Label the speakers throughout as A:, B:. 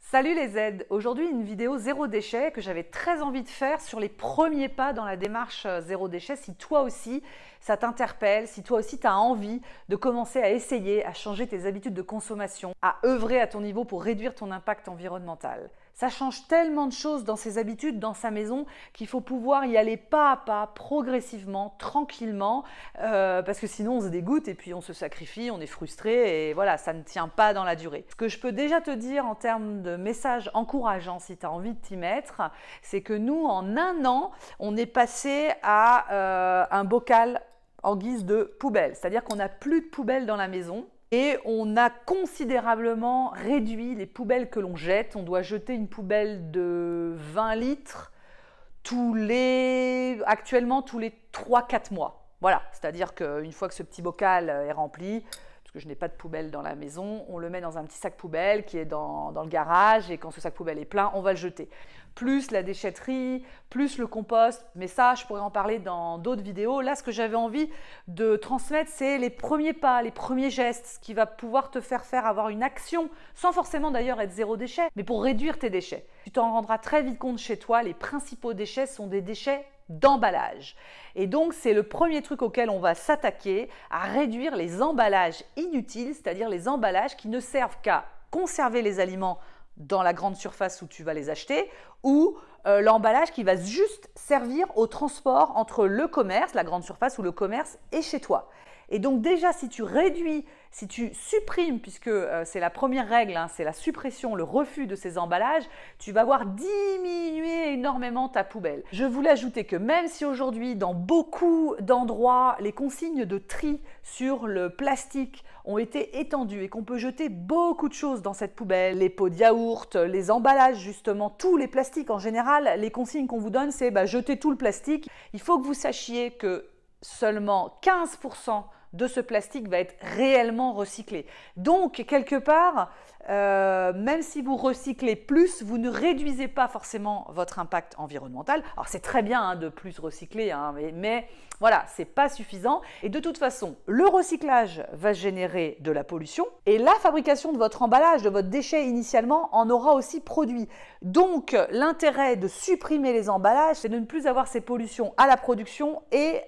A: Salut les Z! Aujourd'hui une vidéo zéro déchet que j'avais très envie de faire sur les premiers pas dans la démarche zéro déchet. Si toi aussi ça t'interpelle, si toi aussi tu as envie de commencer à essayer, à changer tes habitudes de consommation, à œuvrer à ton niveau pour réduire ton impact environnemental. Ça change tellement de choses dans ses habitudes, dans sa maison, qu'il faut pouvoir y aller pas à pas, progressivement, tranquillement, parce que sinon on se dégoûte et puis on se sacrifie, on est frustré et voilà, ça ne tient pas dans la durée. Ce que je peux déjà te dire en termes de messages encourageants, si tu as envie de t'y mettre, c'est que nous, en un an, on est passé à un bocal en guise de poubelle. C'est-à-dire qu'on n'a plus de poubelle dans la maison. Et on a considérablement réduit les poubelles que l'on jette. On doit jeter une poubelle de 20 litres actuellement tous les 3-4 mois. Voilà, c'est-à-dire qu'une fois que ce petit bocal est rempli, parce que je n'ai pas de poubelle dans la maison, on le met dans un petit sac poubelle qui est dans le garage et quand ce sac poubelle est plein, on va le jeter. Plus la déchetterie, plus le compost, mais ça, je pourrais en parler dans d'autres vidéos. Là, ce que j'avais envie de transmettre, c'est les premiers pas, les premiers gestes, ce qui va pouvoir te faire avoir une action, sans forcément d'ailleurs être zéro déchet, mais pour réduire tes déchets. Tu t'en rendras très vite compte chez toi, les principaux déchets sont des déchets d'emballage. Et donc, c'est le premier truc auquel on va s'attaquer, à réduire les emballages inutiles, c'est-à-dire les emballages qui ne servent qu'à conserver les aliments dans la grande surface où tu vas les acheter, ou l'emballage qui va juste servir au transport entre le commerce, la grande surface ou le commerce, et chez toi. Et donc déjà, si tu réduis, si tu supprimes, puisque c'est la première règle, hein, c'est la suppression, le refus de ces emballages, tu vas voir diminuer énormément ta poubelle. Je voulais ajouter que même si aujourd'hui, dans beaucoup d'endroits, les consignes de tri sur le plastique ont été étendues et qu'on peut jeter beaucoup de choses dans cette poubelle, les pots de yaourt, les emballages justement, tous les plastiques en général, les consignes qu'on vous donne, c'est jeter tout le plastique. Il faut que vous sachiez que seulement 15% de ce plastique va être réellement recyclé. Donc, quelque part, même si vous recyclez plus, vous ne réduisez pas forcément votre impact environnemental. Alors, c'est très bien de plus recycler, mais voilà, c'est pas suffisant. Et de toute façon, le recyclage va générer de la pollution et la fabrication de votre emballage, de votre déchet initialement, en aura aussi produit. Donc, l'intérêt de supprimer les emballages, c'est de ne plus avoir ces pollutions à la production et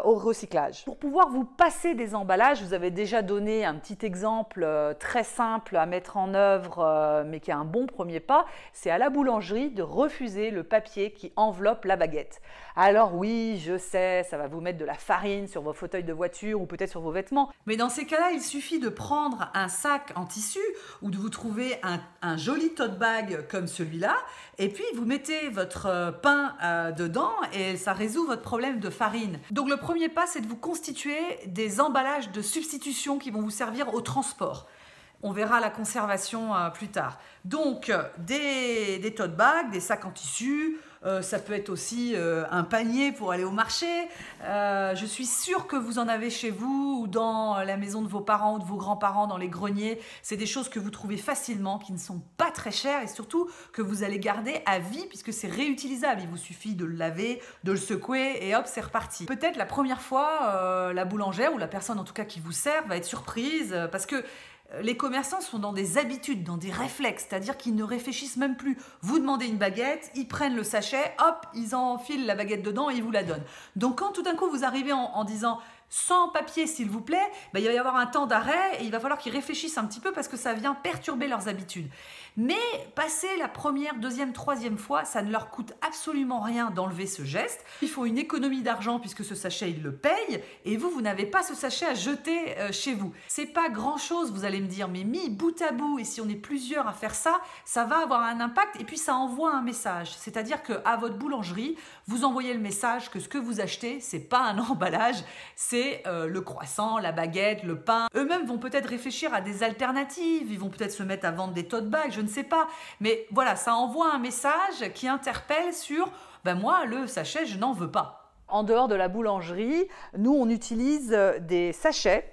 A: au recyclage. Pour pouvoir vous passer des emballages, vous avez déjà donné un petit exemple très simple à mettre en œuvre, mais qui est un bon premier pas, c'est à la boulangerie de refuser le papier qui enveloppe la baguette. Alors oui, je sais, ça va vous mettre de la farine sur vos fauteuils de voiture ou peut-être sur vos vêtements, mais dans ces cas-là, il suffit de prendre un sac en tissu ou de vous trouver un joli tote bag comme celui-là et puis vous mettez votre pain dedans et ça résout votre problème de farine. Donc le premier pas, c'est de vous constituer des emballages de substitution qui vont vous servir au transport. On verra la conservation plus tard. Donc, des tote bags, des sacs en tissu, ça peut être aussi un panier pour aller au marché. Je suis sûre que vous en avez chez vous ou dans la maison de vos parents ou de vos grands-parents, dans les greniers. C'est des choses que vous trouvez facilement, qui ne sont pas très chères et surtout que vous allez garder à vie puisque c'est réutilisable. Il vous suffit de le laver, de le secouer et hop, c'est reparti. Peut-être la première fois, la boulangère ou la personne en tout cas qui vous sert va être surprise parce que les commerçants sont dans des habitudes, dans des réflexes, c'est-à-dire qu'ils ne réfléchissent même plus. Vous demandez une baguette, ils prennent le sachet, hop, ils enfilent la baguette dedans et ils vous la donnent. Donc quand tout d'un coup vous arrivez en disant sans papier s'il vous plaît, il va y avoir un temps d'arrêt et il va falloir qu'ils réfléchissent un petit peu parce que ça vient perturber leurs habitudes. Mais passer la première, deuxième, troisième fois, ça ne leur coûte absolument rien d'enlever ce geste. Il faut une économie d'argent puisque ce sachet, ils le payent et vous n'avez pas ce sachet à jeter chez vous. C'est pas grand-chose, vous allez me dire, mais mis bout à bout et si on est plusieurs à faire ça, ça va avoir un impact et puis ça envoie un message. C'est-à-dire qu'à votre boulangerie, vous envoyez le message que ce que vous achetez, c'est pas un emballage, c'est le croissant, la baguette, le pain. Eux-mêmes vont peut-être réfléchir à des alternatives, ils vont peut-être se mettre à vendre des tote bags, je ne sais pas. Mais voilà, ça envoie un message qui interpelle sur moi, le sachet, je n'en veux pas. En dehors de la boulangerie, nous, on utilise des sachets.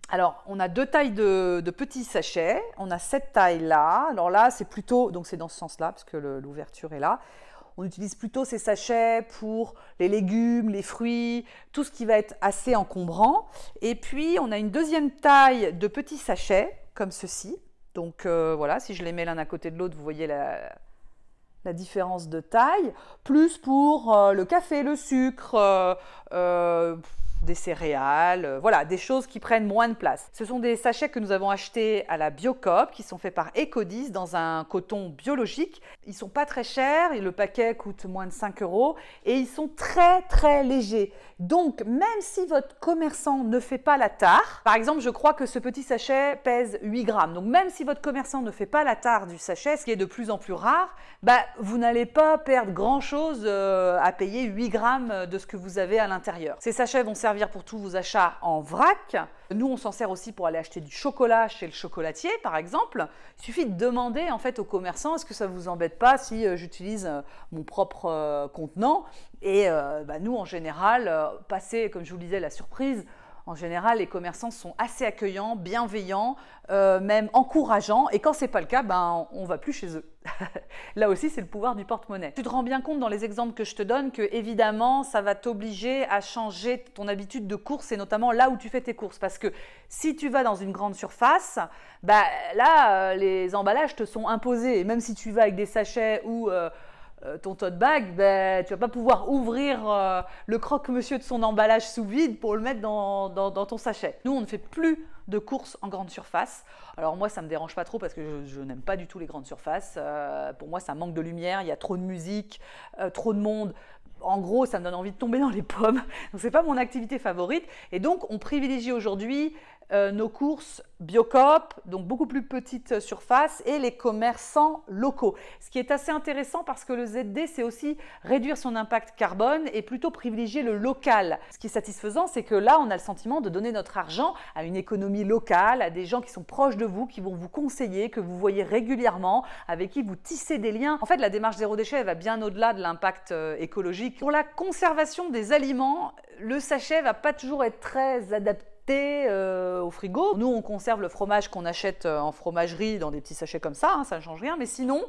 A: Alors, on a deux tailles de petits sachets. On a cette taille-là. Alors là, c'est plutôt, donc c'est dans ce sens-là, parce que l'ouverture est là. On utilise plutôt ces sachets pour les légumes, les fruits, tout ce qui va être assez encombrant. Et puis, on a une deuxième taille de petits sachets, comme ceci. Donc voilà, si je les mets l'un à côté de l'autre, vous voyez la différence de taille. Plus pour le café, le sucre, des céréales, voilà, des choses qui prennent moins de place. Ce sont des sachets que nous avons achetés à la Biocoop, qui sont faits par Ecodis dans un coton biologique. Ils sont pas très chers, et le paquet coûte moins de 5 € et ils sont très très légers. Donc même si votre commerçant ne fait pas la tare, par exemple je crois que ce petit sachet pèse 8 grammes, donc même si votre commerçant ne fait pas la tare du sachet, ce qui est de plus en plus rare, vous n'allez pas perdre grand chose à payer 8 grammes de ce que vous avez à l'intérieur. Ces sachets vont servir pour tous vos achats en vrac. Nous, on s'en sert aussi pour aller acheter du chocolat chez le chocolatier, par exemple. Il suffit de demander en fait aux commerçants, est-ce que ça ne vous embête pas si j'utilise mon propre contenant? Et nous, en général, passer, comme je vous le disais, la surprise, en général, les commerçants sont assez accueillants, bienveillants, même encourageants. Et quand ce n'est pas le cas, on ne va plus chez eux. Là aussi, c'est le pouvoir du porte-monnaie. Tu te rends bien compte dans les exemples que je te donne que, évidemment, ça va t'obliger à changer ton habitude de course et notamment là où tu fais tes courses. Parce que si tu vas dans une grande surface, là, les emballages te sont imposés. Et même si tu vas avec des sachets ou ton tote bag, tu vas pas pouvoir ouvrir le croque-monsieur de son emballage sous vide pour le mettre dans ton sachet. Nous, on ne fait plus de courses en grande surface. Alors moi, ça ne me dérange pas trop parce que je n'aime pas du tout les grandes surfaces. Pour moi, ça manque de lumière, il y a trop de musique, trop de monde. En gros, ça me donne envie de tomber dans les pommes. Donc, ce n'est pas mon activité favorite. Et donc, on privilégie aujourd'hui nos courses Biocoop, donc beaucoup plus petites surfaces, et les commerçants locaux. Ce qui est assez intéressant parce que le ZD, c'est aussi réduire son impact carbone et plutôt privilégier le local. Ce qui est satisfaisant, c'est que là, on a le sentiment de donner notre argent à une économie locale, à des gens qui sont proches de vous, qui vont vous conseiller, que vous voyez régulièrement, avec qui vous tissez des liens. En fait, la démarche zéro déchet, elle va bien au-delà de l'impact écologique. Pour la conservation des aliments, le sachet va pas toujours être très adapté au frigo. Nous, on conserve le fromage qu'on achète en fromagerie dans des petits sachets comme ça, ça ne change rien. Mais sinon,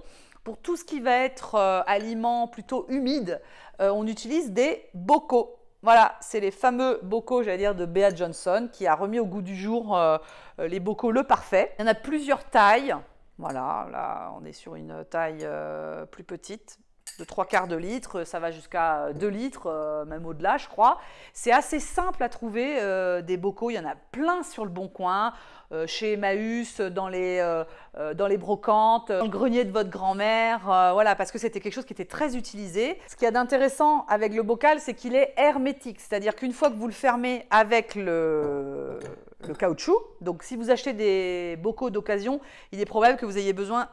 A: pour tout ce qui va être aliments plutôt humides, on utilise des bocaux. Voilà, c'est les fameux bocaux, j'allais dire, de Bea Johnson, qui a remis au goût du jour les bocaux Le Parfait. Il y en a plusieurs tailles. Voilà, là, on est sur une taille plus petite, de 3/4 de litre, ça va jusqu'à 2 litres, même au-delà, je crois. C'est assez simple à trouver des bocaux, il y en a plein sur le Bon Coin, chez Emmaüs, dans les brocantes, dans le grenier de votre grand-mère, voilà, parce que c'était quelque chose qui était très utilisé. Ce qu'il y a d'intéressant avec le bocal, c'est qu'il est hermétique, c'est-à-dire qu'une fois que vous le fermez avec le caoutchouc, donc si vous achetez des bocaux d'occasion, il est probable que vous ayez besoin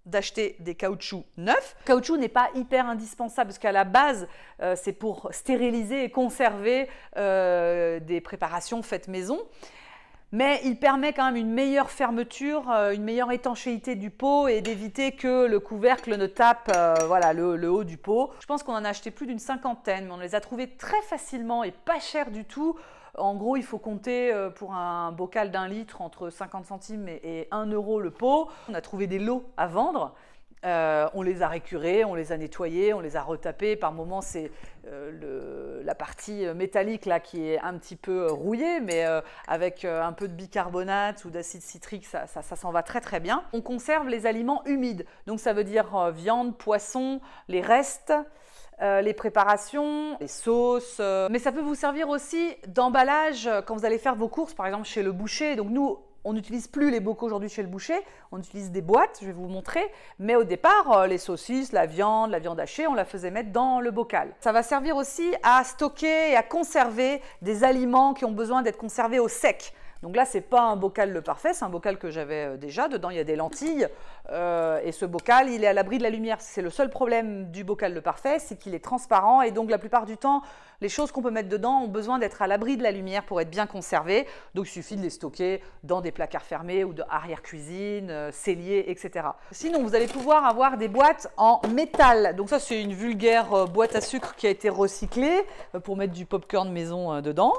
A: d'acheter des caoutchoucs neufs. Le caoutchouc n'est pas hyper indispensable parce qu'à la base, c'est pour stériliser et conserver des préparations faites maison. Mais il permet quand même une meilleure fermeture, une meilleure étanchéité du pot et d'éviter que le couvercle ne tape voilà, le haut du pot. Je pense qu'on en a acheté plus d'une 50aine, mais on les a trouvés très facilement et pas chers du tout. En gros, il faut compter pour un bocal d'1 litre entre 50 centimes et 1 € le pot. On a trouvé des lots à vendre. On les a récurés, on les a nettoyés, on les a retapés. Par moments, c'est la partie métallique là, qui est un petit peu rouillée, mais avec un peu de bicarbonate ou d'acide citrique, ça s'en va très très bien. On conserve les aliments humides, donc ça veut dire viande, poisson, les restes, les préparations, les sauces. Mais ça peut vous servir aussi d'emballage quand vous allez faire vos courses, par exemple chez le boucher. Donc nous, on n'utilise plus les bocaux aujourd'hui chez le boucher, on utilise des boîtes, je vais vous montrer. Mais au départ, les saucisses, la viande hachée, on la faisait mettre dans le bocal. Ça va servir aussi à stocker et à conserver des aliments qui ont besoin d'être conservés au sec. Donc là, ce n'est pas un bocal Le Parfait, c'est un bocal que j'avais déjà. Dedans, il y a des lentilles. Et ce bocal, il est à l'abri de la lumière. C'est le seul problème du bocal Le Parfait, c'est qu'il est transparent. Et donc, la plupart du temps, les choses qu'on peut mettre dedans ont besoin d'être à l'abri de la lumière pour être bien conservées. Donc, il suffit de les stocker dans des placards fermés ou de arrière-cuisine, celliers, etc. Sinon, vous allez pouvoir avoir des boîtes en métal. Donc ça, c'est une vulgaire boîte à sucre qui a été recyclée pour mettre du popcorn maison dedans.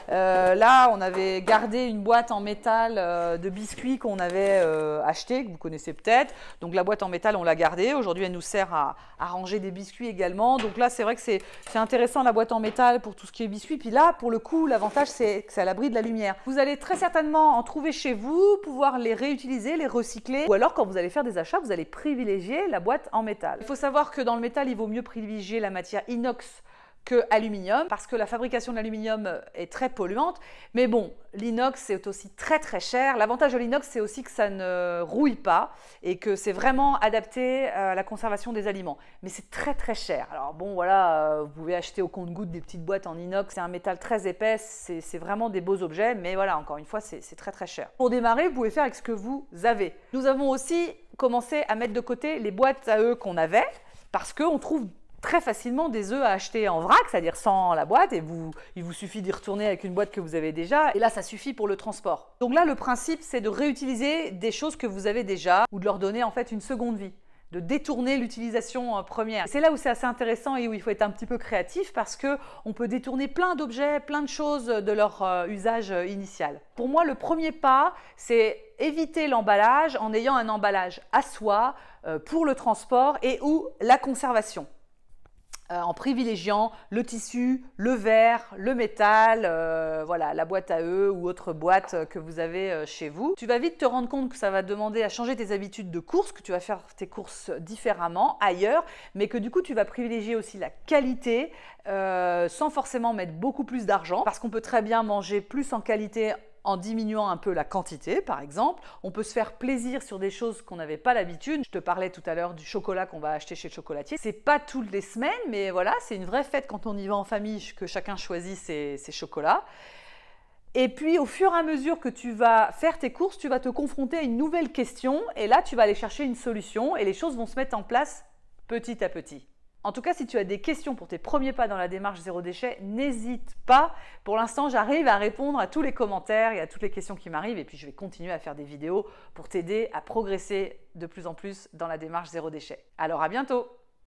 A: Là, on avait gardé une boîte en métal de biscuits qu'on avait acheté, que vous connaissez peut-être. boîte. Donc la boîte en métal, on l'a gardée. Aujourd'hui, elle nous sert à ranger des biscuits également. Donc là, c'est vrai que c'est intéressant la boîte en métal pour tout ce qui est biscuits. Puis là, pour le coup, l'avantage, c'est que c'est à l'abri de la lumière. Vous allez très certainement en trouver chez vous, pouvoir les réutiliser, les recycler. Ou alors, quand vous allez faire des achats, vous allez privilégier la boîte en métal. Il faut savoir que dans le métal, il vaut mieux privilégier la matière inox que aluminium, parce que la fabrication de l'aluminium est très polluante. Mais bon, l'inox, c'est aussi très très cher. L'avantage de l'inox, c'est aussi que ça ne rouille pas et que c'est vraiment adapté à la conservation des aliments. Mais c'est très très cher. Alors bon, voilà, vous pouvez acheter au compte-gouttes des petites boîtes en inox. C'est un métal très épais, c'est vraiment des beaux objets, mais voilà, encore une fois, c'est très très cher. Pour démarrer, vous pouvez faire avec ce que vous avez. Nous avons aussi commencé à mettre de côté les boîtes à œufs qu'on avait, parce qu'on trouve très facilement des œufs à acheter en vrac, c'est-à-dire sans la boîte, et il vous suffit d'y retourner avec une boîte que vous avez déjà, et là ça suffit pour le transport. Donc là le principe c'est de réutiliser des choses que vous avez déjà, ou de leur donner en fait une seconde vie, de détourner l'utilisation première. C'est là où c'est assez intéressant et où il faut être un petit peu créatif, parce qu'on peut détourner plein d'objets, plein de choses de leur usage initial. Pour moi, le premier pas, c'est éviter l'emballage en ayant un emballage à soi pour le transport et ou la conservation. En privilégiant le tissu, le verre, le métal, voilà, la boîte à œufs ou autre boîte que vous avez chez vous. Tu vas vite te rendre compte que ça va demander à changer tes habitudes de course, que tu vas faire tes courses différemment ailleurs, mais que du coup tu vas privilégier aussi la qualité sans forcément mettre beaucoup plus d'argent, parce qu'on peut très bien manger plus en qualité en diminuant un peu la quantité, par exemple. On peut se faire plaisir sur des choses qu'on n'avait pas l'habitude. Je te parlais tout à l'heure du chocolat qu'on va acheter chez le chocolatier. C'est pas toutes les semaines, mais voilà, c'est une vraie fête quand on y va en famille, que chacun choisit ses chocolats. Et puis, au fur et à mesure que tu vas faire tes courses, tu vas te confronter à une nouvelle question, et là, tu vas aller chercher une solution, et les choses vont se mettre en place petit à petit. En tout cas, si tu as des questions pour tes premiers pas dans la démarche zéro déchet, n'hésite pas. Pour l'instant, j'arrive à répondre à tous les commentaires et à toutes les questions qui m'arrivent. Et puis, je vais continuer à faire des vidéos pour t'aider à progresser de plus en plus dans la démarche zéro déchet. Alors, à bientôt!